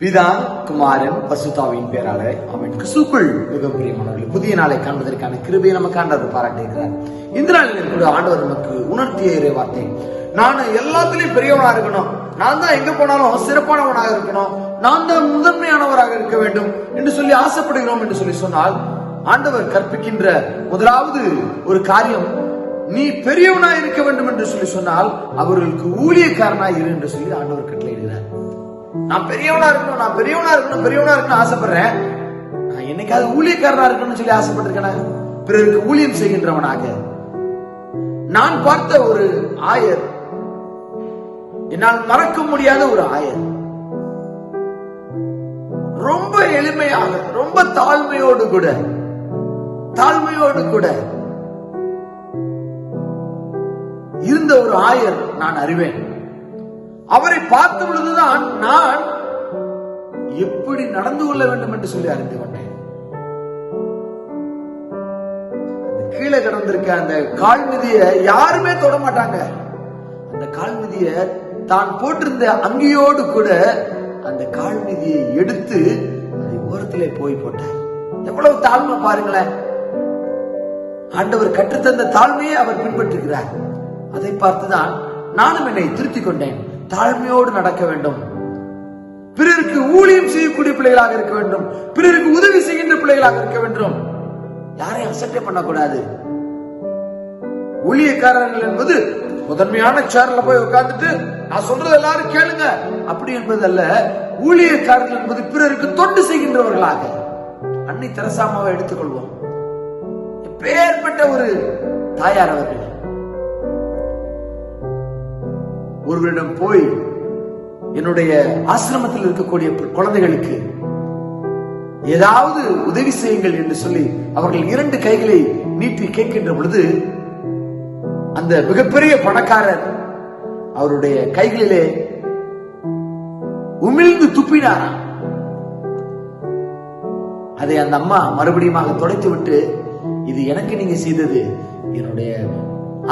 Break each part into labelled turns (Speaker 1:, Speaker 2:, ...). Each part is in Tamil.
Speaker 1: பிதா குமாரன் பரிசுத்தாவியின் பேராலே ஆமென். கிறிஸ்துவுக்குள் மிகவும் பிரியமானவர்களே, புதிய நாளை காண்பதற்கான கிருபையை நமக்கு ஆண்டவர் பாராட்டியிருக்கிறார். இந்த நாளில் கூட ஆண்டவர் நமக்கு உணர்த்திய இறை வார்த்தை, நான் எல்லாத்திலையும் பெரியவனாக இருக்கணும், நான் தான் எங்க போனாலும் சிறப்பானவனாக இருக்கணும், நான் தான் முதன்மையானவராக இருக்க வேண்டும் என்று சொல்லி ஆசைப்படுகிறோம் என்று சொல்லி சொன்னால், ஆண்டவர் கற்பிக்கின்ற முதலாவது ஒரு காரியம், நீ பெரியவனாய் இருக்க வேண்டும் என்று சொல்லி சொன்னால் அவர்களுக்கு ஊழியக்காரனாய் இரு என்று சொல்லி ஆண்டவர் கட்டளையிடுகிறார். நான் பெரியவனா இருக்கணும், நான் பெரியவனா இருக்கணும், பெரியவனா இருக்கணும் ஆசைப்படுறேன். நான் என்னைக்காவது ஊழியக்காரனா இருக்கணும்னு சொல்லி ஆசைப்பட்டிருக்கேன். பிறருக்கு ஊழியம் செய்கின்றவனாக. நான் பார்த்த ஒரு ஆயர், என்னால் மறக்க முடியாத ஒரு ஆயர், ரொம்ப எளிமையாக, ரொம்ப தாழ்மையோடு கூட இருந்த ஒரு ஆயர் நான் அறிவேன். அவரை பார்த்த பொழுதுதான் நான் எப்படி நடந்து கொள்ள வேண்டும் என்று சொல்லி அறிந்து கொண்டேன். கீழே கிடந்திருக்க அந்த கால் மிதிய யாருமே தொட மாட்டாங்க. அந்த கால் மிதிய தான் போட்டிருந்த அங்கியோடு கூட அந்த கால் மிதியை எடுத்து அதை ஓரத்திலே போய் போட்டார். எவ்வளவு தாழ்மை பாருங்களேன். ஆண்டவர் கற்றுத்தந்த தாழ்மையை அவர் பின்பற்றுகிறார். அதை பார்த்துதான் நானும் என்னை திருத்திக் கொண்டேன். தாழ்மையோடு நடக்க வேண்டும், பிறருக்கு ஊழியம் செய்யக்கூடிய பிள்ளைகளாக இருக்க வேண்டும், பிறருக்கு உதவி செய்கின்ற பிள்ளைகளாக இருக்க வேண்டும், யாரையும் அசட்டை பண்ணக்கூடாது. ஊழியக்காரர்கள் என்பது முதன்மையான சேர்ல போய் உட்கார்ந்துட்டு நான் சொல்றது எல்லாரும் கேளுங்க அப்படி என்பது அல்ல. ஊழியக்காரர்கள் என்பது பிறருக்கு தொண்டு செய்கின்றவர்களாக. அன்னை தெரசாமாவை எடுத்துக்கொள்வோம். பேர்பட்ட ஒரு தாயார் அவர்கள் ஒருவரிடம் போய், என்னுடைய ஆசிரமத்தில் இருக்கக்கூடிய குழந்தைகளுக்கு ஏதாவது உதவி செய்யுங்கள் என்று சொல்லி அவர்கள் 2 கைகளை நீட்டி கேட்கின்ற பொழுது, அந்த மிகப்பெரிய பணக்காரர் அவருடைய கைகளிலே உமிழ்ந்து துப்பினாராம். அதை அந்த அம்மா மறுபடியும் துடைத்து விட்டு, இது எனக்கு நீங்க செய்தது, என்னுடைய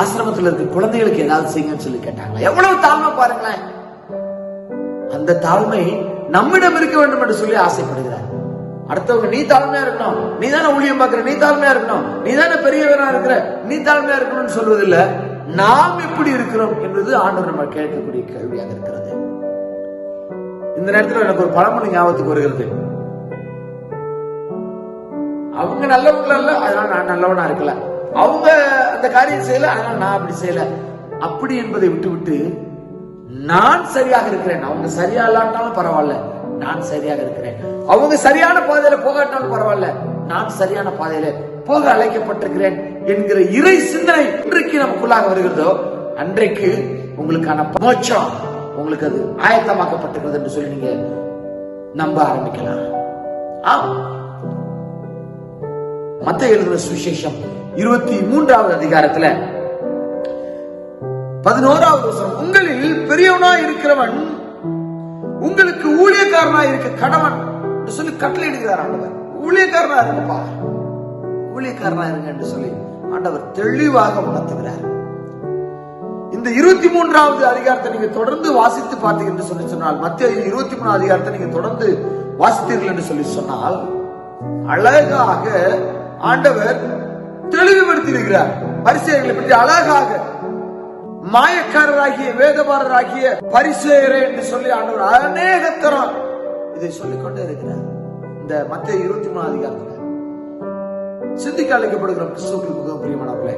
Speaker 1: ஆசிரமத்தில் இருக்க குழந்தைகளுக்கு ஏதாவது செய்யுங்கன்னு சொல்லி கேட்டாங்களா? எவ்வளவு தாழ்மை பாருங்களேன். அந்த தாழ்மை நம்மிடம் இருக்க வேண்டும் என்று சொல்லி ஆசைப்படுகிறார். அடுத்தவங்க நீ தாழ்மையா இருக்கணும், நீ தானே ஊழியம் பார்க்கிற, நீ தாழ்மையா இருக்கணும், நீ தானே பெரியவனா இருக்கிற, நீ தாழ்மையா இருக்கணும்னு சொல்வதில்லை. நாம் எப்படி இருக்கிறோம் என்பது ஆண்டவர் நம்ம கேட்கக்கூடிய கேள்வியாக இருக்கிறது. இந்த நேரத்தில் எனக்கு ஒரு பழமொழி ஞாபகத்துக்கு வருகிறது. அவங்க நல்லவங்கள இல்ல, அதனால நான் நல்லவனா இருக்கல, அவங்க அந்த காரியம் செய்யல அதனால நான் அப்படி செய்யல, அப்படி என்பதை விட்டுவிட்டு நான் சரியாக இருக்கிறேன், அவங்க சரியா இல்லாட்டாலும் பரவாயில்ல, நான் சரியாக இருக்கிறேன், அவங்க சரியான பாதையில போகாட்டாலும் பரவாயில்ல, நான் சரியான பாதையில போக அழைக்கப்பட்டிருக்கிறேன் என்கிற இறை சிந்தனை இன்றைக்கு நமக்குள்ளாக வருகிறதோ, அன்றைக்கு உங்களுக்கான மோட்சம் உங்களுக்கு அது ஆயத்தமாக்கப்பட்டிருக்கிறது என்று சொல்லி நீங்க நம்ப ஆரம்பிக்கலாம். மத்தேயு எழுதின சுவிசேஷம் 23வது அதிகாரத்துல 11வது வசனம், உங்களில் பெரியவனாய் இருக்கிறவன் உங்களுக்கு ஊழியக்காரனாய் இருக்க கடவன் என்று சொல்லி கட்டளையிடுகிறார் ஆண்டவர். ஊழியக்காரனா இருங்கப்பா, ஊழியக்காரனா இருங்க என்று சொல்லி ஆண்டவர் தெளிவாக உணர்த்துகிறார். இந்த 23வது அதிகாரத்தை நீங்க தொடர்ந்து வாசித்து பார்த்தீங்க என்று சொல்லி சொன்னால், மத்தேயு 23வது அதிகாரத்தை நீங்க தொடர்ந்து வாசித்தீர்கள் என்று சொல்லி சொன்னால், அழகாக ஆண்டவர் தெளிவுபடுத்தியிருக்கிறார். பரிசேயர்களை பற்றி அழகாக, மாயக்காரராகிய வேதபாரராகிய பரிசேயரே என்று சொல்லி ஆண்டவர் அநேக தரம் இதை சொல்லிக் கொண்டே இருக்கிறார். இந்த மத்தேயு 23வது அதிகாரத்தில் சிந்திக்க அழைக்கப்படுகிறோம். கிறிஸ்துவுக்குள் மிகவும் பிரியமானவர்களே,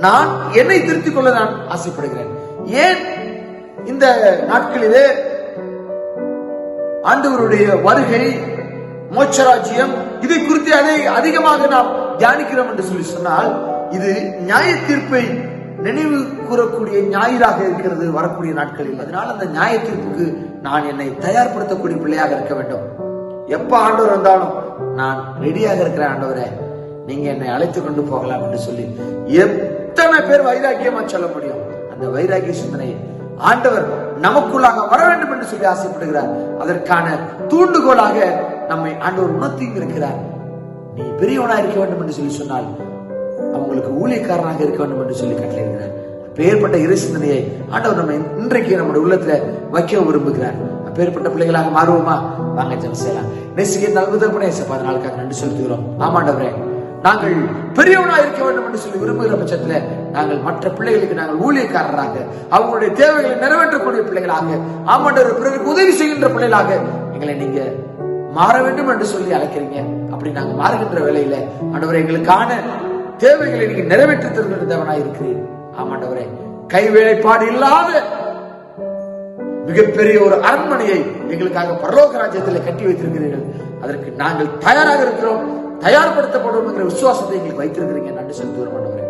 Speaker 1: நான் என்னை திருத்திக் கொள்ள நான் ஆசைப்படுகிறேன். ஏன் இந்த நாட்களிலே ஆண்டவருடைய வருகை, மோட்சராஜ்யம், இதை குறித்து அதிகமாக நாம் தியானிக்கிறோம் என்று சொல்லி சொன்னால், இது நியாய தீர்ப்பை நினைவு கூறக்கூடிய ஞாயிறாக இருக்கிறது வரக்கூடிய நாட்களில். அதனால அந்த நியாய தீர்ப்புக்கு நான் என்னை தயார்படுத்தக்கூடிய பிள்ளையாக இருக்க வேண்டும். எப்ப ஆண்டவர் வந்தாலும் நான் ரெடியாக இருக்கிறேன், ஆண்டவரே நீங்க என்னை அழைத்து கொண்டு போகலாம் என்று சொல்லி எத்தனை பேர் வைராக்கியமா சொல்ல முடியும்? அந்த வைராக்கிய சிந்தனையை ஆண்டவர் நமக்குள்ளாக வர வேண்டும் என்று சொல்லி ஆசைப்படுகிறார். அதற்கான தூண்டுகோலாக நம்மை ஆண்டவர் உணர்த்தியும் இருக்கிறார். நீ பெரியவனா இருக்க வேண்டும் என்று சொல்லி சொன்னால் அவங்களுக்கு ஊழியக்காரனாக இருக்க வேண்டும் என்று சொல்லி கட்டளையிடுகிறார். பெயர்பட்ட இறை சிந்தனையை ஆண்டவர் நம்ம இன்றைக்கு நம்முடைய உள்ளத்துல வைக்க விரும்புகிறார். அப்பேற்பட்ட பிள்ளைகளாக மாறுவோமா? வாங்க ஜெபம் செய்யலாம். நேசிக்க நல்குதற்பனே நாளுக்காக நன்றி செலுத்துகிறோம். ஆமாண்டவரே, நாங்கள் பெரியவனா இருக்க வேண்டும் என்று சொல்லி விரும்புகிற பட்சத்துல நாங்கள் மற்ற பிள்ளைகளுக்கு நாங்கள் ஊழியக்காரராக, அவங்களுடைய தேவைகளை நிறைவேற்றக்கூடிய பிள்ளைகளாக, ஆமாண்டவர் பிறருக்கு உதவி செய்கின்ற பிள்ளைகளாக எங்களை நீங்க மாற வேண்டும் என்று சொல்லி அழைக்கிறீங்க. அப்படி நாங்கள் மாறுகின்ற வேளையில ஆண்டவரே, எங்களுக்கான தேவைகளை நீங்க நிறைவேற்றி தருகிற தேவனா இருக்கிறீர். ஆமாண்டவரே, கைவேலைப்பாடு இல்லாத மிகப்பெரிய ஒரு அரண்மனையை எங்களுக்காக பரலோக ராஜ்யத்தில் கட்டி வைத்திருக்கிறீர்கள். அதற்கு நாங்கள் தயாராக இருக்கிறோம், தயார்படுத்தப்படும் என்கிற விசுவாசத்தை எங்களுக்கு வைத்திருக்கிறீங்க. நன்றி செலுத்துகிறோம் ஆண்டவரே.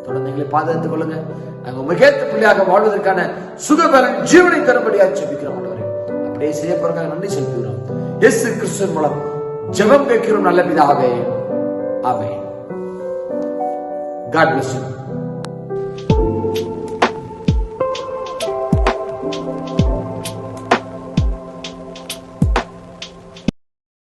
Speaker 1: தொடர்ந்து எங்களை பாதுகாத்துக் கொள்ளுங்க. நாங்கள் மிகத்த பிள்ளையாக வாழ்வதற்கான சுகபலன் ஜீவனை தரும்படியாக ஜெபிக்கிறோம் ஆண்டவரே. அப்படியே செய்ய போறதுக்காக நன்றி செலுத்துகிறோம். இயேசு கிறிஸ்துவின் மூலம் ஜெபம் கேட்கிறோம் நல்ல பிதாவே. ஆமென். God bless you.